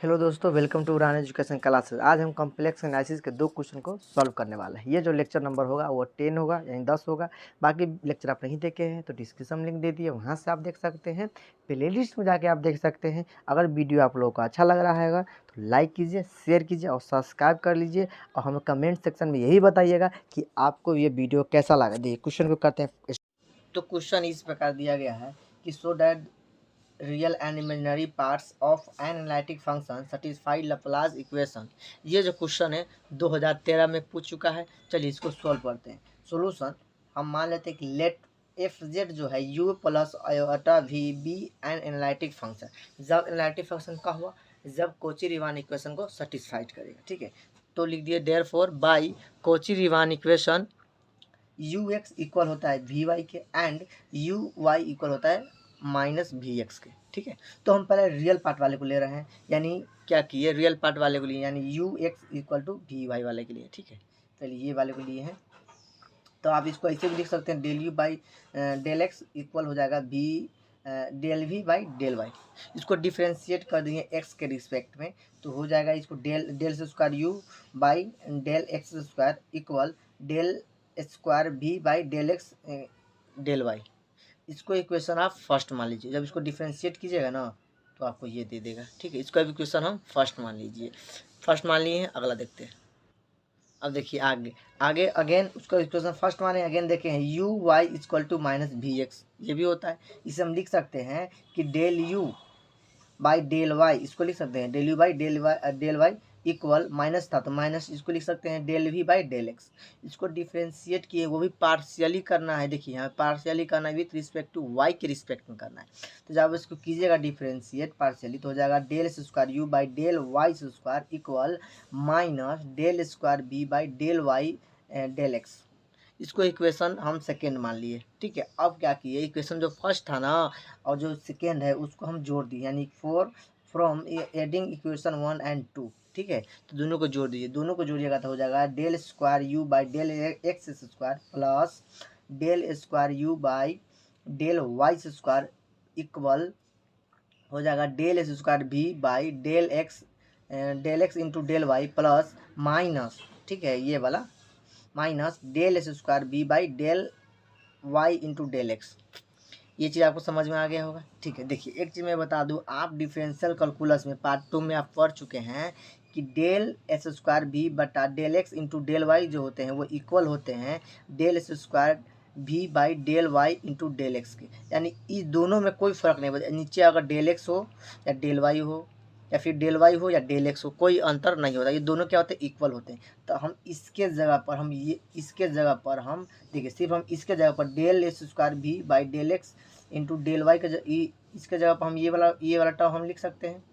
Hello दोस्तों, welcome to उड़ान education classes. आज हम कॉम्प्लेक्स एनालिसिस के 2 क्वेश्चन को सॉल्व करने वाले हैं। ये जो लेक्चर नंबर होगा वो 10 होगा, यानी 10 होगा। बाकी लेक्चर आप नहीं देखे हैं तो डिस्क्रिप्शन लिंक दे दिए, वहाँ से आप देख सकते हैं। प्लेलिस्ट में जाके आप देख सकते हैं। अगर वीडियो आप लोगों को अच्छा लग रहा है तो लाइक कीजिए, शेयर कीजिए और सब्सक्राइब कर लीजिए। और हमें कमेंट सेक्शन में यही बताइएगा कि आपको ये वीडियो कैसा लगा। देखिए क्वेश्चन को करते हैं। तो क्वेश्चन इस प्रकार दिया गया है कि so that real and imaginary parts of an analytic function satisfy Laplace equation. ये जो क्वेश्चन है 2013 में पूछ चुका है। चलिए इसको सॉल्व करते हैं। सॉल्यूशन हम मान लेते हैं कि लेट एफ जेड जो है u plus iota v be an analytic function. जब एनालिटिक फंक्शन का हुआ जब कोची रीमान इक्वेशन को सेटिस्फाइड करेगा। ठीक है, तो लिख दिए therefore by Cauchy Riemann equation u x equal होता है वी वाई के एंड यू वाई इक्वल होता है माइनस वी एक्स के। ठीक है, तो हम पहले रियल पार्ट वाले को ले रहे हैं, यानी क्या किए रियल पार्ट वाले को लिए, यानी u x equal to v y वाले के लिए। ठीक है, चलिए ये वाले को लिए हैं। तो आप इसको ऐसे भी लिख सकते हैं del u by del x equal हो जाएगा v del v by del y. इसको डिफ्रेंशिएट कर देंगे एक्स के रिस्पेक्ट में, तो हो जाएगा इसको डेल डेल से square u by del x square equal del square v by del x del y. इसको इक्वेशन आप फर्स्ट मान लीजिए। जब इसको डिफ्रेंशिएट कीजिएगा ना तो आपको ये दे देगा। ठीक है, इसका भी इक्वेशन हम फर्स्ट मान लीजिए। फर्स्ट मान लिए हैं, अगला देखते हैं। अब देखिए आगे आगे अगेन उसका इक्वेशन फर्स्ट माने, अगेन देखे हैं u y equal to minus v x, ये भी होता है। इसे हम लिख सकते हैं कि del u by del y, इसको लिख सकते हैं del u by del y equal minus था तो माइनस, इसको लिख सकते हैं del v by del x. इसको डिफ्रेंशिएट किए, वो भी पार्शियली करना है। देखिए यहाँ पार्शियली करना है विथ रिस्पेक्ट टू वाई के रिस्पेक्ट में करना है। तो जब इसको कीजिएगा डिफ्रेंशिएट पार्शियली तो हो जाएगा del square u by del y square equal minus del square v by del y del x. इसको इक्वेशन हम सेकेंड मान लिए। ठीक है, अब क्या किए, इक्वेशन जो फर्स्ट था ना और जो सेकेंड है उसको हम जोड़ दिए, यानी four from adding equation 1 and 2। ठीक है, तो दोनों को जोड़ दीजिए। दोनों को जोड़िएगा तो हो जाएगा del square u by del x square plus del square u by del y square equal हो जाएगा del square v by del x into del y plus minus, ठीक है ये वाला, minus del s square v by del y into del x. ये चीज़ आपको समझ में आ गया होगा। ठीक है, देखिए एक चीज़ मैं बता दूं, आप डिफरेंशियल कैलकुलस में पार्ट 2 में आप पढ़ चुके हैं कि डेल एस स्क्वायर बी बटा del x into del y जो होते हैं वो इक्वल होते हैं del s square v by del y into del x के। यानी इस दोनों में कोई फ़र्क नहीं बचा, नीचे अगर डेल एक्स हो या डेल वाई हो या फिर डेल वाई हो या डेल एक्स हो, कोई अंतर नहीं होता। ये दोनों क्या होते हैं, इक्वल होते हैं। तो हम इसके जगह पर हम ये इसके जगह पर हम देखिए सिर्फ हम इसके जगह पर del s square v by del x into del y के इसके जगह पर हम ये वाला टर्म हम लिख सकते हैं।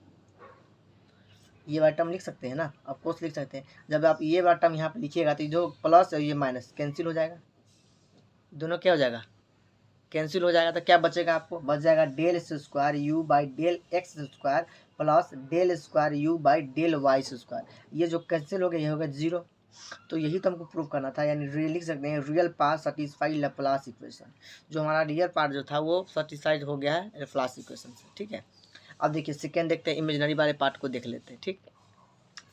ये वाला टर्म लिख सकते हैं ना, ऑफकोर्स लिख सकते हैं। जब आप ये वाला टर्म यहाँ पर लिखिएगा तो जो प्लस और ये माइनस कैंसिल हो जाएगा, दोनों क्या हो जाएगा, कैंसिल हो जाएगा। तो क्या बचेगा, आपको बच जाएगा del square u by del x square plus del square u by del y square. ये जो कैंसिल हो गया ये होगा जीरो। तो यही तो हमको प्रूव करना था, यानी लिख सकते हैं real part satisfy Laplace equation. जो हमारा रियल पार्ट जो था वो सेटिस्फाइड हो गया है लैप्लास इक्वेशन से। ठीक है, अब देखिए सेकेंड देखते हैं, इमेजिनरी वाले पार्ट को देख लेते हैं। ठीक,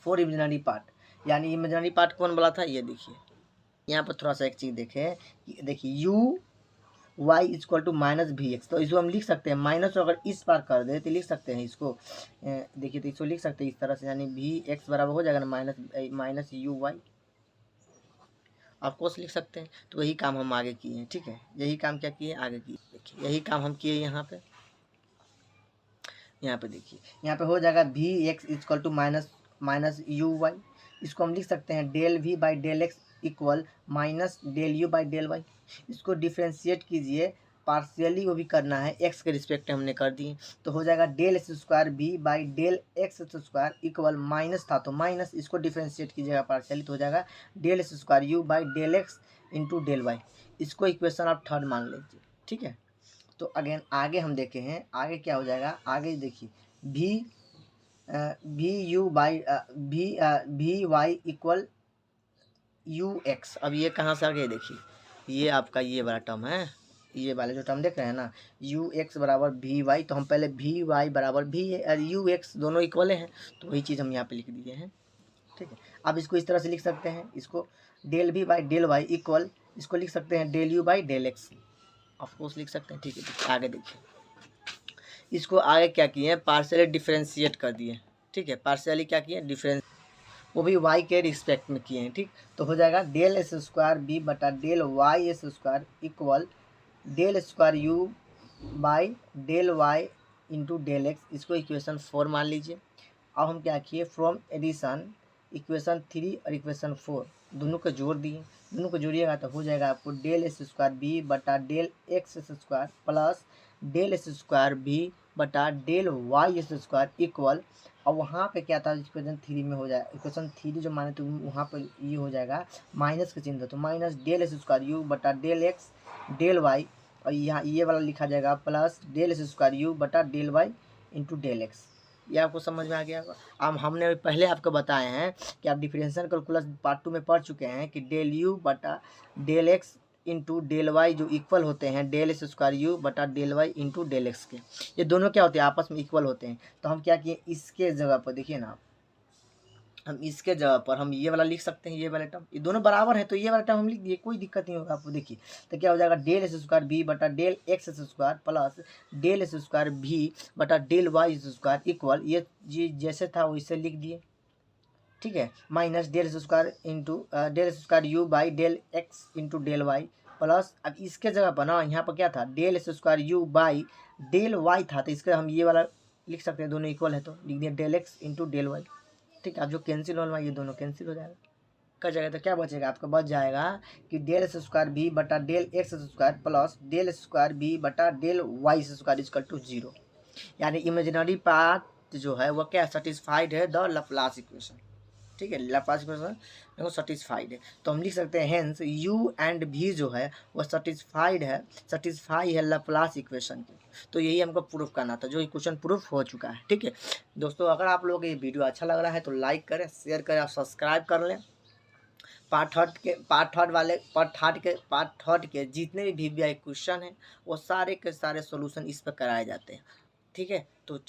फॉर इमेजिनरी पार्ट, यानी इमेजिनरी पार्ट कौन बोला था, ये देखिए यहाँ पर थोड़ा सा एक चीज़ देखें कि देखिए u y equal to minus v x, तो इसको हम लिख सकते हैं माइनस, अगर इस बार कर दे तो लिख सकते हैं इसको, देखिए तो इसको लिख सकते हैं इस तरह से, यानी वी एक्स बराबर हो जाएगा ना माइनस यू वाई, ऑफकोर्स लिख सकते हैं। तो वही काम हम आगे किए हैं। ठीक है, यही काम क्या किए आगे किए, देखिए यही काम हम किए यहाँ पे देखिए यहाँ पे हो जाएगा v x equal to minus u y. इसको हम लिख सकते हैं del v by del x equal minus del u by del y. इसको डिफ्रेंशिएट कीजिए, पार्शियली वो भी करना है, एक्स के रिस्पेक्ट में हमने कर दिए। तो हो जाएगा del x square v by del x square equal minus था तो माइनस, इसको डिफ्रेंशिएट कीजिएगा पार्शियली तो हो जाएगा del x square u by del x into del y. इसको इक्वेशन आप थर्ड मान लीजिए। ठीक है, तो अगेन आगे हम देखे हैं, आगे क्या हो जाएगा, आगे देखिए भी यू बाई भी वाई इक्वल यू एक्स। अब ये कहाँ से आ गए, देखिए ये आपका ये वाला टर्म है, ये वाले जो टर्म देख रहे हैं ना, यू एक्स बराबर वी वाई, तो हम पहले वी वाई बराबर वी और यू एक्स दोनों इक्वल हैं, तो वही चीज़ हम यहाँ पे लिख दिए हैं। ठीक है, अब इसको इस तरह से लिख सकते हैं, इसको del v by del y equal, इसको लिख सकते हैं del u by del x, of course लिख सकते हैं। ठीक है, आगे देखिए, इसको आगे क्या किए, पार्शियली डिफ्रेंशिएट कर दिए। ठीक है, पार्शियली क्या किए, डिफरेंस, वो भी y के रिस्पेक्ट में किए हैं। ठीक, तो हो जाएगा डेल एस स्क्वायर बी बटा del y s square equal del square u by del y into del x, इसको इक्वेशन 4 मान लीजिए। अब हम क्या किए, फ्रॉम एडिशन इक्वेशन 3 और इक्वेशन 4 दोनों को जोड़ दिए, दोनों को जोड़िएगा तो हो जाएगा आपको डेल एस स्क्वायर बी बटा del x s square plus del s square B बटा del y s square equal, और वहाँ पे क्या था, इक्वेशन 3 में हो जाए, इक्वेशन 3 जो माने तो वहाँ पर ये हो जाएगा माइनस का चिन्ह, तो minus del s square u बटा डेल एक्स डेल वाई, और यहाँ ये वाला लिखा जाएगा plus del s square u बटा del y into del x. ये आपको समझ में आ गया होगा। अब हमने पहले आपको बताए हैं कि आप डिफरेंशियल कैलकुलस पार्ट 2 में पढ़ चुके हैं कि डेल यू बटा del x into del y जो इक्वल होते हैं डेल एस स्क्वायर यू बटा del y into del x के, ये दोनों क्या होते हैं, आपस में इक्वल होते हैं। तो हम क्या किए, इसके जगह पर देखिए ना, हम इसके जगह पर हम ये वाला लिख सकते हैं, ये वाला टर्म, ये दोनों बराबर है तो ये वाला टर्म हम लिख दिए, कोई दिक्कत नहीं होगा आपको। देखिए तो क्या हो जाएगा, डेल एस स्क्वायर बी बटा del x s square plus del s square v बटा del y s square equal, ये जैसे था वैसे लिख दिए। ठीक है, minus del s square into del s square u by del x into del y plus, अब इसके जगह पर ना यहाँ पर क्या था, del s square u by del y था, तो इसका हम ये वाला लिख सकते हैं, दोनों इक्वल है तो लिख दिया del x into del y. ठीक है, अब जो कैंसिल होना ये दोनों कैंसिल हो जाएगा, कर जाएगा, तो क्या बचेगा आपका, बच जाएगा कि डेल एस स्क्वायर बी बटा del x square plus del square B बटा del y square equal to 0, यानी इमेजिनरी पार्ट जो है वो क्या सेटिस्फाइड है द लैप्लास इक्वेशन। ठीक है, लैप्लास इक्वेशन देखो सेटिस्फाइड है, तो हम लिख सकते हैं हेंस यू एंड भी जो है वो सेटिस्फाइड है, सेटिस्फाई है लैप्लास इक्वेशन की। तो यही हमको प्रूफ करना था, जो इक्वेशन प्रूफ हो चुका है। ठीक है दोस्तों, अगर आप लोगों को ये वीडियो अच्छा लग रहा है तो लाइक करें, शेयर करें और सब्सक्राइब कर लें। पार्ट थर्ड के जितने भी VVI क्वेश्चन हैं वो सारे के सारे सोल्यूशन इस पर कराए जाते हैं। ठीक है, तो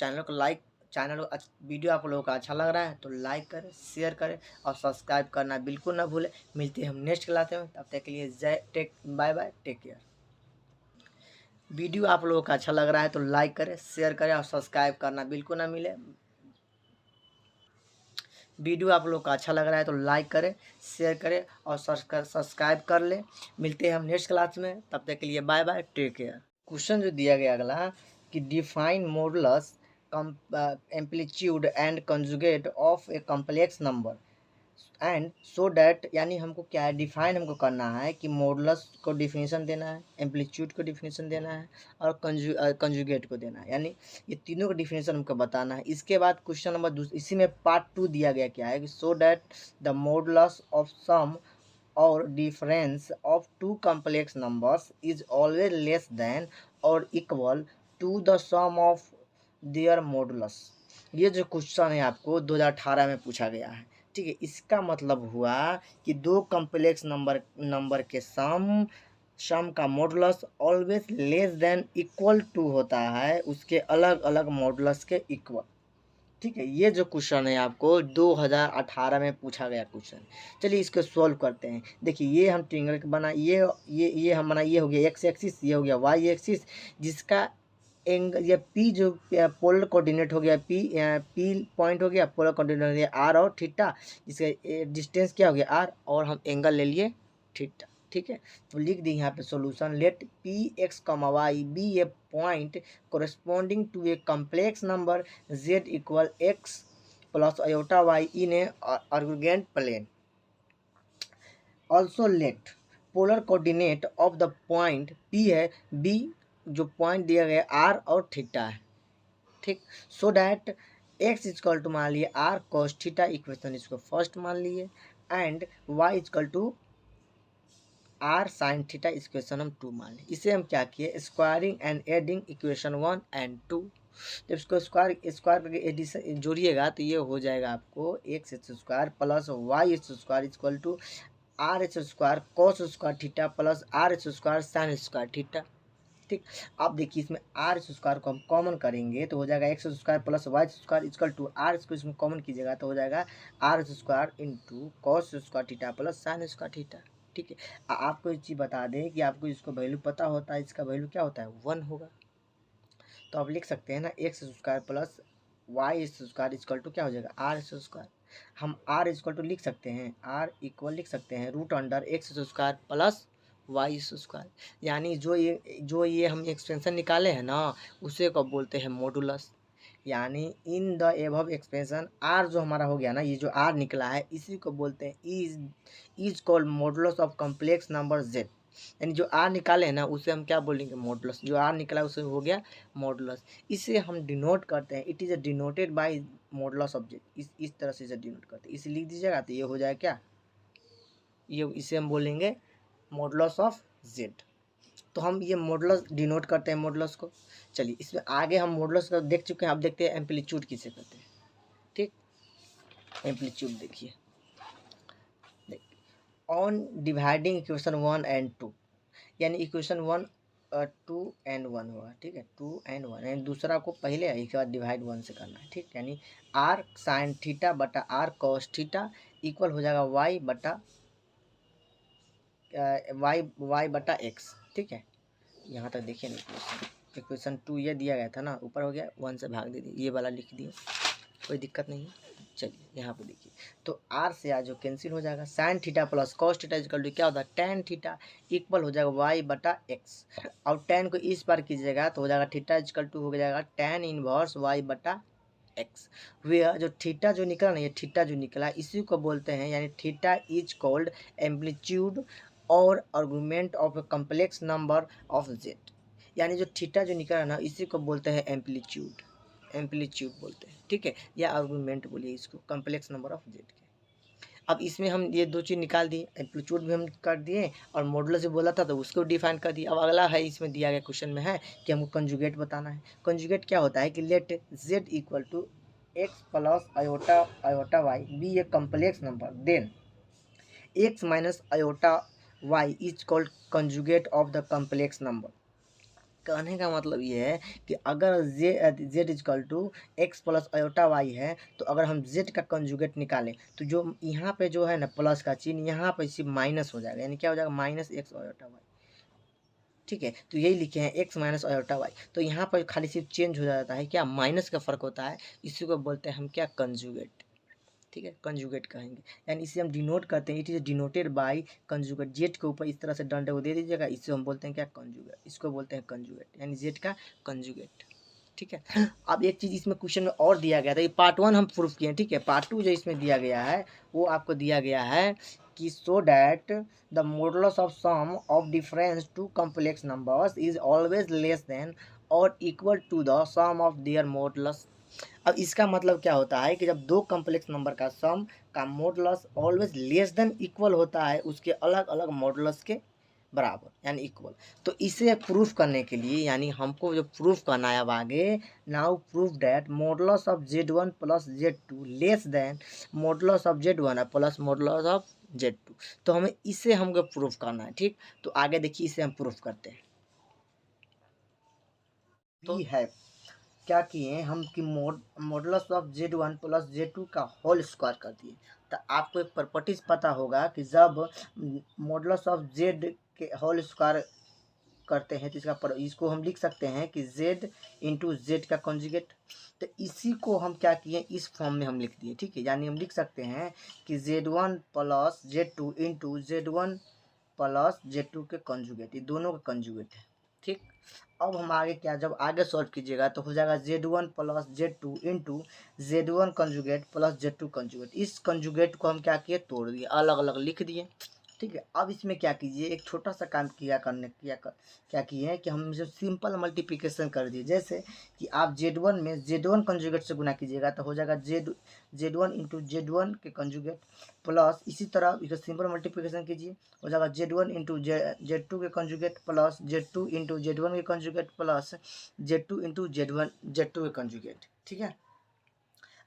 वीडियो आप लोगों का अच्छा लग रहा है तो लाइक करें, शेयर करें और सब्सक्राइब करना बिल्कुल ना भूलें। मिलते हैं हम नेक्स्ट क्लास में, तब तक के लिए bye bye, take care. Video आप लोगों का अच्छा लग रहा है तो लाइक करें, शेयर करें और सब्सक्राइब करना बिल्कुल ना मिले। वीडियो आप लोग का अच्छा लग रहा है तो लाइक करें, शेयर करें और सब्सक्राइब कर लें। मिलते हैं हम नेक्स्ट क्लास में, तब तक के लिए bye bye, take care. Question जो दिया गया अगला कि define modulus amplitude and conjugate of a complex number and so that, यानी हमको क्या है, डिफाइन हमको करना है कि मॉडुलस को डिफिनीशन देना है, एम्पलीट्यूड को डिफिनीशन देना है और कंजुगेट को देना है, यानी ये तीनों का डिफिनीशन हमको बताना है। इसके बाद क्वेश्चन नंबर इसी में पार्ट 2 दिया गया क्या है कि so that the modulus of sum और difference of two complex numbers is always less than और equal to the sum of their modulus. ये जो क्वेश्चन है आपको 2018 में पूछा गया है। ठीक है, इसका मतलब हुआ कि दो कॉम्प्लेक्स नंबर के सम का modulus always less than equal to होता है उसके अलग अलग मॉडुलस के इक्वल। ठीक है, ये जो क्वेश्चन है आपको 2018 में पूछा गया क्वेश्चन। चलिए इसको सॉल्व करते हैं। देखिए ये हम ट्रायंगल बना, ये हम बना, ये हो गया एक्स एक्सिस, ये हो गया वाई एक्सिस, जिसका एंगल ये पी जो पोलर कोऑर्डिनेट हो गया, पी पॉइंट हो गया, पोलर कोऑर्डिनेट हो गया आर और थीटा, जिसका डिस्टेंस क्या हो गया आर, और हम एंगल ले लिए थीटा। ठीक है, तो लिख दी यहाँ पे solution, let P x comma y be a point corresponding to a complex number z equal x plus iota y in a arcogant plane. Also let polar coordinate of the point p है, b जो point दिया गया r और theta है। ठीक, so that x equal to मान लिए r cos theta, equation इसको फर्स्ट मान लिए, and y equal to r sine theta, equation हम 2 मान लें। इसे हम क्या किए, squaring and adding equation 1 and 2। जब इसको स्क्वायर करके एडिशन जोड़िएगा तो ये हो जाएगा आपको x square plus y square equal to r square cos square theta plus r square sine square theta. ठीक। अब देखिए इसमें आर स्क्वायर को हम कॉमन करेंगे तो हो जाएगा x square plus y square equal to r इसको इसमें कॉमन कीजिएगा तो हो जाएगा r square into cos square theta plus sine square theta. ठीक है, आपको एक चीज़ बता दें कि आपको इसको वैल्यू पता होता है, इसका वैल्यू क्या होता है 1 होगा। तो आप लिख सकते हैं ना x square plus y square equal to क्या हो जाएगा आर स्क्वायर। हम आर इक्वल टू लिख सकते हैं, आर इक्वल लिख सकते हैं root under x square plus y square, यानी जो ये हम एक्सपेंशन निकाले हैं ना उसे को बोलते हैं मॉडुलस। यानी in the above expansion r जो हमारा हो गया ना, ये जो आर निकला है इसी को बोलते हैं is called modulus of complex number Z. यानी जो आर निकाले हैं ना उसे हम क्या बोलेंगे मॉडुलस, जो आर निकला उसे हो गया मॉडुलस। इसे हम डिनोट करते हैं, it is denoted by modulus of Z. इस तरह से इसे डिनोट करते हैं, इसे लिख दीजिएगा तो ये हो जाएगा क्या, ये इसे हम बोलेंगे मॉडुलस ऑफ जेड। तो हम ये मॉडुलस डिनोट करते हैं मॉडुलस को। चलिए इसमें आगे हम मॉडुलस को देख चुके हैं, अब देखते हैं एम्पलीट्यूड किसे कहते हैं। ठीक, एम्पलीट्यूड देखिए ऑन डिवाइडिंग इक्वेशन 1 एंड 2, यानी इक्वेशन 1 2 एंड 1 होगा। ठीक है, 2 एंड 1, यानी दूसरा को पहले एक बार डिवाइड 1 से करना है। ठीक, यानी आर साइन थीटा बटा आर कॉस थीटा इक्वल हो जाएगा वाई बटा वाई बटा एक्स। ठीक है, यहाँ तक देखिए ना इक्वेशन 2 ये दिया गया था ना, ऊपर हो गया 1 से भाग दे दिए, ये वाला लिख दिए, कोई दिक्कत नहीं है। चलिए यहाँ पे देखिए तो आर से आज जो कैंसिल हो जाएगा, sine theta plus cos theta equal to क्या होता है टेन थीटा इक्वल हो जाएगा वाई बटा एक्स। और टेन को इस बार कीजिएगा तो हो जाएगा थीटा इक्वल टू हो जाएगा टेन इनवर्स वाई बटा एक्स। वे जो थीटा जो निकला ना, ये थीटा जो निकला इसी को बोलते हैं, यानी थीटा इज कॉल्ड एम्पलीट्यूड और argument of A complex number of Z. यानी जो थीटा जो निकला ना इसी को बोलते हैं एम्पलीट्यूड, एम्पलीट्यूड बोलते हैं। ठीक है, या आर्गुमेंट बोलिए इसको, कम्प्लेक्स नंबर ऑफ जेड के। अब इसमें हम ये दो चीज़ निकाल दिए, एम्पलीट्यूड भी हम कर दिए और मॉडुलस जो बोला था तो उसको डिफाइन कर दिए। अब अगला है इसमें दिया गया क्वेश्चन में है कि हमको कंजुगेट बताना है। कंजुगेट क्या होता है कि let Z equal to X plus iota iota Y be a complex number, then X minus iota Y is called conjugate of the complex number. कहने का मतलब ये है कि अगर Z equal to X plus iota Y है तो अगर हम जेड का कंजुगेट निकालें तो जो यहाँ पे जो है ना प्लस का चिन्ह यहाँ पे सिर्फ माइनस हो जाएगा, यानी क्या हो जाएगा माइनस एक्स आयोटा वाई। ठीक है, तो यही लिखे हैं एक्स माइनस आयोटा वाई, तो यहाँ पर खाली सिर्फ चेंज हो जाता है, क्या माइनस का फर्क होता है, इसी को बोलते हैं हम क्या कंजुगेट। ठीक है, कंजुगेट कहेंगे, यानी इसे हम डिनोट करते हैं, it is denoted by conjugate. Z के ऊपर इस तरह से डंडे को दे दीजिएगा, इससे हम बोलते हैं क्या कंजुगेट, इसको बोलते हैं कंजुगेट, यानी जेड का कंजुगेट। ठीक है, अब एक चीज़ इसमें क्वेश्चन में और दिया गया था, ये पार्ट 1 हम प्रूफ किए हैं। ठीक है, पार्ट 2 जो इसमें दिया गया है वो आपको दिया गया है कि so that the modulus of sum of difference two complex numbers is always less than और equal to the sum of their modulus. अब इसका मतलब क्या होता है कि जब दो कॉम्प्लेक्स नंबर का सम का modulus always less than equal होता है उसके अलग अलग मॉडुलस के बराबर, यानी इक्वल। तो इसे प्रूफ करने के लिए, यानी हमको जो प्रूफ करना है अब आगे, now proof that modulus of z1 plus z2 less then modulus of z1 plus modulus of z2। तो हमें इसे हमको प्रूफ करना है। ठीक, तो आगे देखिए इसे हम प्रूफ करते हैं। तो है क्या किए हम कि modulus of z1 plus z2 का होल स्क्वायर कर दिए। तो आपको एक प्रॉपर्टीज पता होगा कि जब मॉडुलस ऑफ z के होल स्क्वायर करते हैं तो इसको हम लिख सकते हैं कि z इंटू जेड का कॉन्जुगेट। तो इसी को हम क्या किए इस फॉर्म में हम लिख दिए। ठीक है, यानी हम लिख सकते हैं कि z1 plus z2 into z1 plus z2 के कॉन्जुगेट, ये दोनों का कॉन्जुगेट है। ठीक, अब हम आगे क्या, जब आगे सॉल्व कीजिएगा तो हो जाएगा z1 plus z2 into z1 conjugate plus z2 conjugate. इस कंजुगेट को हम क्या किए तोड़ दिए, अलग अलग लिख दिए। ठीक है, अब इसमें क्या कीजिए एक छोटा सा काम क्या किए हैं कि हम इसे सिंपल मल्टीप्लिकेशन कर दिए। जैसे कि आप z1 में z1 कंजुगेट से गुना कीजिएगा तो हो जाएगा z1 इंटू z1 के कंजुगेट प्लस इसी तरह इसका सिंपल मल्टीप्लिकेशन कीजिए, हो जाएगा z1 इंटू z2 के conjugate plus z2 into z1 के conjugate plus z2 into z2 के कंजुगेट। ठीक है,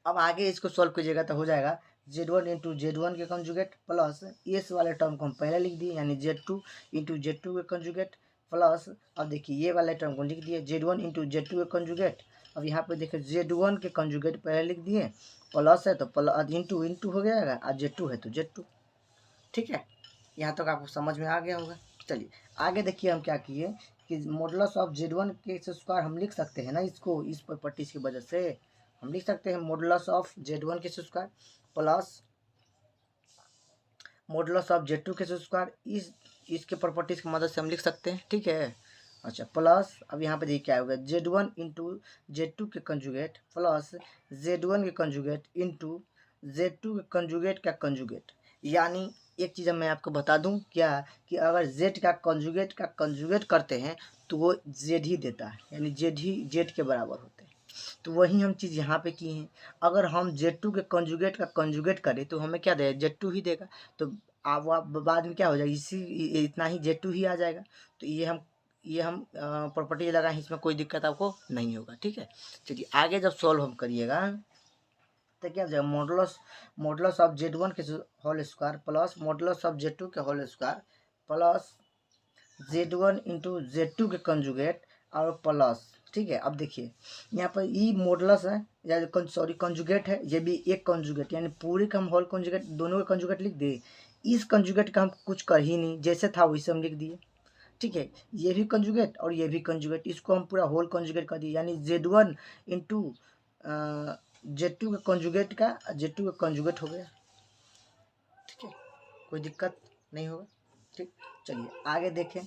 अब आगे इसको सॉल्व कीजिएगा तो हो जाएगा z1 इंटू z1 के कंजुगेट प्लस एस वाले टर्म को हम पहले लिख दिए, यानी z2 इंटू z2 के कंजुगेट प्लस अब देखिए ये वाला टर्म को लिख दिए Z1 इंटू Z2 के कंजुगेट। अब यहाँ पे देखिए Z1 के कंजुगेट पहले लिख दिए, प्लस है तो प्लस इंटू इंटू हो जाएगा, और Z2 है तो Z2। ठीक है, यहाँ तक आपको समझ में आ गया होगा। चलिए आगे देखिए हम क्या किए कि मॉडुलस ऑफ Z1 के स्क्वायर हम लिख सकते हैं ना, इसको इस प्रॉपर्टीज की वजह से हम लिख सकते हैं मॉडुलस ऑफ Z1 के square plus modulus of Z2 के स्क्वायर, इसके प्रॉपर्टीज की मदद से हम लिख सकते हैं। ठीक है, अच्छा प्लस अब यहाँ पे देखिए क्या होगा Z1 इंटू Z2 के कंजुगेट प्लस Z1 के कंजुगेट इंटू Z2 के कंजुगेट का कंजुगेट। यानी एक चीज़ मैं आपको बता दूं क्या, कि अगर Z का कंजुगेट करते हैं तो वो Z ही देता है, यानी Z के बराबर होते हैं। तो वही हम चीज़ यहाँ पे की हैं। अगर हम Z2 के कंजुगेट का कंजुगेट करें तो हमें क्या देगा, Z2 ही देगा। तो आप बाद में क्या हो जाएगा, इतना ही Z2 ही आ जाएगा। तो ये हम प्रॉपर्टी लगाएं, इसमें कोई दिक्कत आपको नहीं होगा। ठीक है, चलिए आगे जब सॉल्व हम करिएगा तो क्या हो जाएगा, मॉडुलस ऑफ Z1 के whole square plus modulus of Z2 के whole square plus Z1 into Z2 के कंजुगेट और प्लस। ठीक है, अब देखिए यहाँ पर ई मॉडुलस है या सॉरी कंजुगेट है, ये भी एक कंजुगेट, यानी पूरे का हम होल कंजुगेट दोनों के कंजुगेट लिख दिए। इस कंजुगेट का हम कुछ कर ही नहीं, जैसे था वैसे हम लिख दिए। ठीक है, ये भी कंजुगेट और ये भी कंजुगेट, इसको हम पूरा होल कंजुगेट कर दिए, यानी Z1 इंटू Z2 के कंजुगेट का Z2 का कंजुगेट हो गया। ठीक है, कोई दिक्कत नहीं होगा। ठीक, चलिए आगे देखें।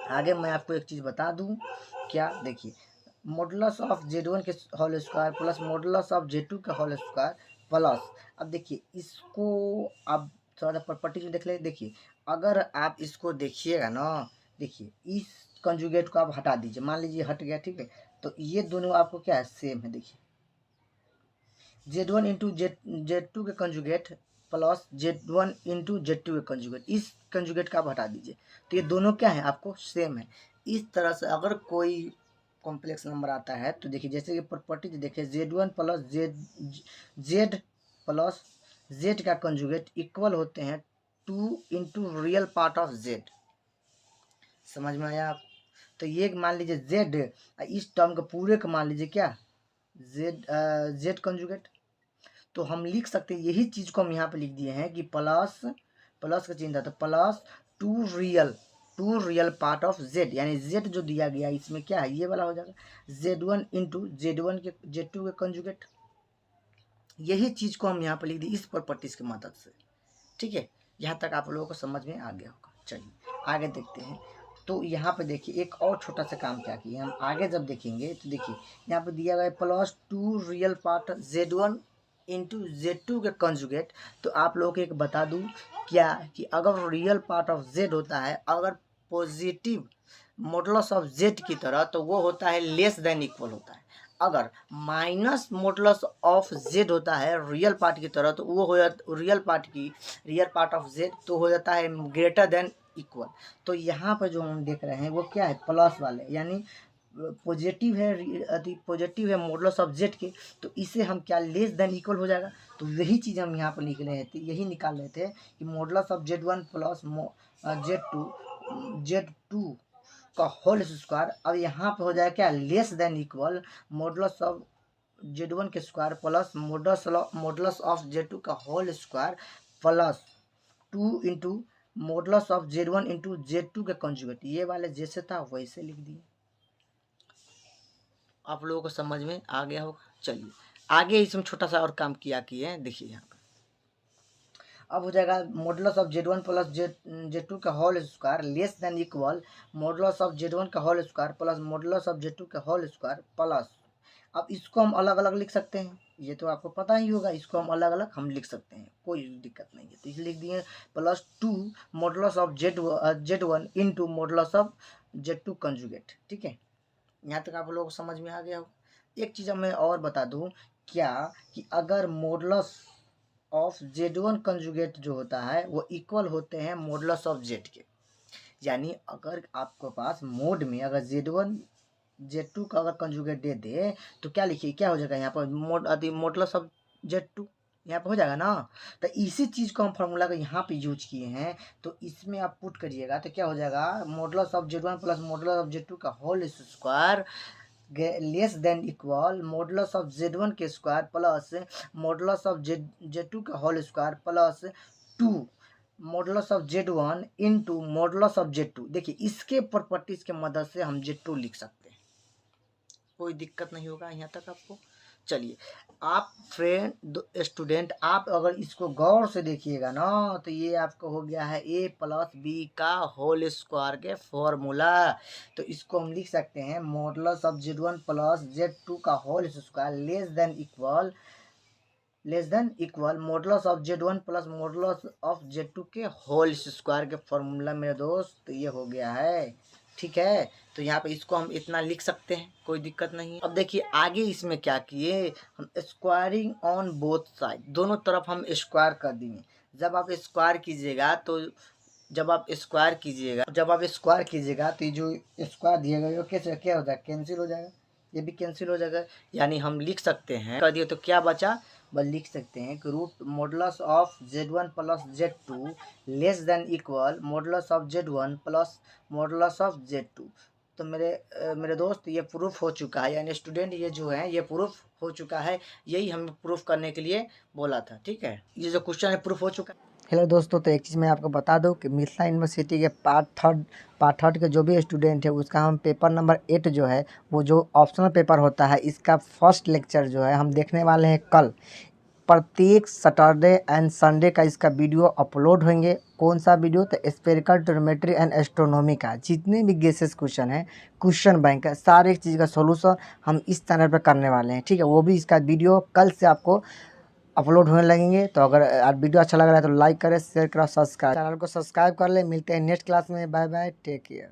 आगे मैं आपको एक चीज़ बता दूं क्या, देखिए मॉडुलस ऑफ Z1 के whole square plus modulus of Z2 का होल स्क्वायर प्लस, अब देखिए इसको आप थोड़ा सा प्रॉपर्टी में देख ले। देखिए अगर आप इसको देखिएगा ना, देखिए इस कंजुगेट को आप हटा दीजिए, मान लीजिए हट गया। ठीक है, तो ये दोनों आपको क्या है, सेम है। देखिए Z1 इंटू Z2 के conjugate plus Z1 into Z2 के कंजुगेट, इस कंजुगेट का आप हटा दीजिए तो ये दोनों क्या है, आपको सेम है। इस तरह से अगर कोई कॉम्प्लेक्स नंबर आता है तो देखिए जैसे कि प्रॉपर्टी देखिए Z1 plus Z plus Z का कंजुगेट इक्वल होते हैं 2 into real part of Z। समझ में आया आप? तो ये मान लीजिए Z, इस टर्म का पूरे का मान लीजिए क्या Z कंजुगेट। तो हम लिख सकते हैं यही चीज़ को हम यहाँ पे लिख दिए हैं कि प्लस का चिन्ह था तो plus two real part of Z, यानी Z जो दिया गया इसमें क्या है, ये वाला हो जाएगा Z1 इंटू Z1 के Z2 के कंजुगेट। यही चीज़ को हम यहाँ पे लिख दिए इस प्रॉपर्टीज की मदद से। ठीक है, यहाँ तक आप लोगों को समझ में आ गया होगा। चलिए आगे देखते हैं। तो यहाँ पे देखिए एक और छोटा सा काम क्या किया हम, आगे जब देखेंगे तो देखिए यहाँ पे दिया गया plus two real part Z1 into Z2 के कंजुगेट। तो आप लोगों को एक बता दूं क्या, कि अगर रियल पार्ट ऑफ Z होता है अगर पॉजिटिव मॉडुलस ऑफ Z की तरह, तो वो होता है लेस देन इक्वल होता है। अगर माइनस मॉडुलस ऑफ Z होता है रियल पार्ट की तरह, तो वो हो जाता रियल पार्ट ऑफ Z तो हो जाता है ग्रेटर देन इक्वल। तो यहाँ पर जो हम देख रहे हैं वो क्या है, प्लस वाले, यानी पॉजिटिव है मॉडुलस ऑफ Z के, तो इसे हम क्या लेस देन इक्वल हो जाएगा। तो यही चीज़ हम यहाँ पर लिख रहे थे, यही निकाल रहे थे कि modulus of Z1 plus Z2 का होल स्क्वायर। अब यहाँ पे हो जाएगा क्या, less than equal modulus of Z1 के square plus modulus of Z2 का whole square plus 2 into modulus of Z1 into Z2 के कंजुगेट। ये वाले जैसे था वैसे लिख दिए। आप लोगों को समझ में आ गया होगा। चलिए आगे इसमें छोटा सा और काम किए हैं, देखिए यहाँ पे अब हो जाएगा modulus of Z1 plus Z2 का whole square less than equal modulus of Z1 का whole square plus modulus of Z2 का होल स्क्वायर प्लस, अब इसको हम अलग अलग लिख सकते हैं, ये तो आपको पता ही होगा, इसको हम अलग अलग हम लिख सकते हैं, कोई दिक्कत नहीं है। तो इसे लिख दिए plus 2 modulus of Z1 into modulus of Z2 conjugate. ठीक है, यहाँ तक आप लोगों को समझ में आ गया हो। एक चीज़ मैं और बता दूँ क्या, कि अगर मॉडुलस ऑफ Z1 कंजुगेट जो होता है वो इक्वल होते हैं मॉडुलस ऑफ Z के, यानी अगर आपके पास मोड में अगर Z1 Z2 का अगर कंजुगेट दे दे तो क्या लिखिए, क्या हो जाएगा यहाँ पर मॉडुलस ऑफ Z2। यहाँ पे हो जाएगा ना। तो इसी चीज़ को हम फार्मूला को यहाँ पे यूज किए हैं, तो इसमें आप पुट करिएगा तो क्या हो जाएगा, modulus of Z1 plus modulus of Z2 का whole square less than equal modulus of Z1 के square plus modulus of Z2 का whole square plus 2 modulus of Z1 into modulus of Z2। देखिए इसके प्रॉपर्टीज के मदद से हम Z2 लिख सकते हैं, कोई दिक्कत नहीं होगा यहाँ तक आपको। चलिए आप फ्रेंड स्टूडेंट, आप अगर इसको गौर से देखिएगा ना तो ये आपका हो गया है a प्लस बी का होल स्क्वायर के फॉर्मूला। तो इसको हम लिख सकते हैं modulus of Z1 plus Z2 का whole square less than equal modulus of Z1 plus modulus of Z2 के होल स्क्वायर के फॉर्मूला मेरे दोस्त। तो ये हो गया है, ठीक है। तो यहाँ पे इसको हम इतना लिख सकते हैं, कोई दिक्कत नहीं। अब देखिए आगे इसमें क्या किए, हम स्क्वायरिंग ऑन बोथ साइड, दोनों तरफ हम स्क्वायर कर दिए। जब आप स्क्वायर कीजिएगा तो जब आप स्क्वायर कीजिएगा तो ये जो स्क्वायर दिएगा ये कैसे क्या हो जाएगा, कैंसिल हो जाएगा, ये भी कैंसिल हो जाएगा। यानी हम लिख सकते हैं, कर दिए तो क्या बचा, बस लिख सकते हैं कि root modulus of Z1 plus Z2 less than equal modulus of Z1 plus modulus of Z2। तो मेरे दोस्त ये प्रूफ हो चुका है, यानी स्टूडेंट ये जो है ये प्रूफ हो चुका है, यही हमें प्रूफ करने के लिए बोला था, ठीक है। ये जो क्वेश्चन है प्रूफ हो चुका है। हेलो दोस्तों, तो एक चीज़ मैं आपको बता दूं कि मिथिला यूनिवर्सिटी के पार्ट थर्ड के जो भी स्टूडेंट है उसका हम पेपर नंबर 8 जो है वो जो ऑप्शनल पेपर होता है इसका फर्स्ट लेक्चर जो है हम देखने वाले हैं कल। प्रत्येक सैटरडे एंड संडे का इसका वीडियो अपलोड होंगे। कौन सा वीडियो, तो स्फेरिकल ट्रिग्नोमेट्री एंड एस्ट्रोनॉमी का जितने भी गेसेस क्वेश्चन है, क्वेश्चन बैंक है, सारे चीज़ का सोल्यूशन हम इस चैनल पर करने वाले हैं, ठीक है। वो भी इसका वीडियो कल से आपको अपलोड होने लगेंगे। तो अगर आज वीडियो अच्छा लग रहा है तो लाइक करें, शेयर करें, सब्सक्राइब, चैनल को सब्सक्राइब कर ले। मिलते हैं नेक्स्ट क्लास में, बाय बाय, टेक केयर।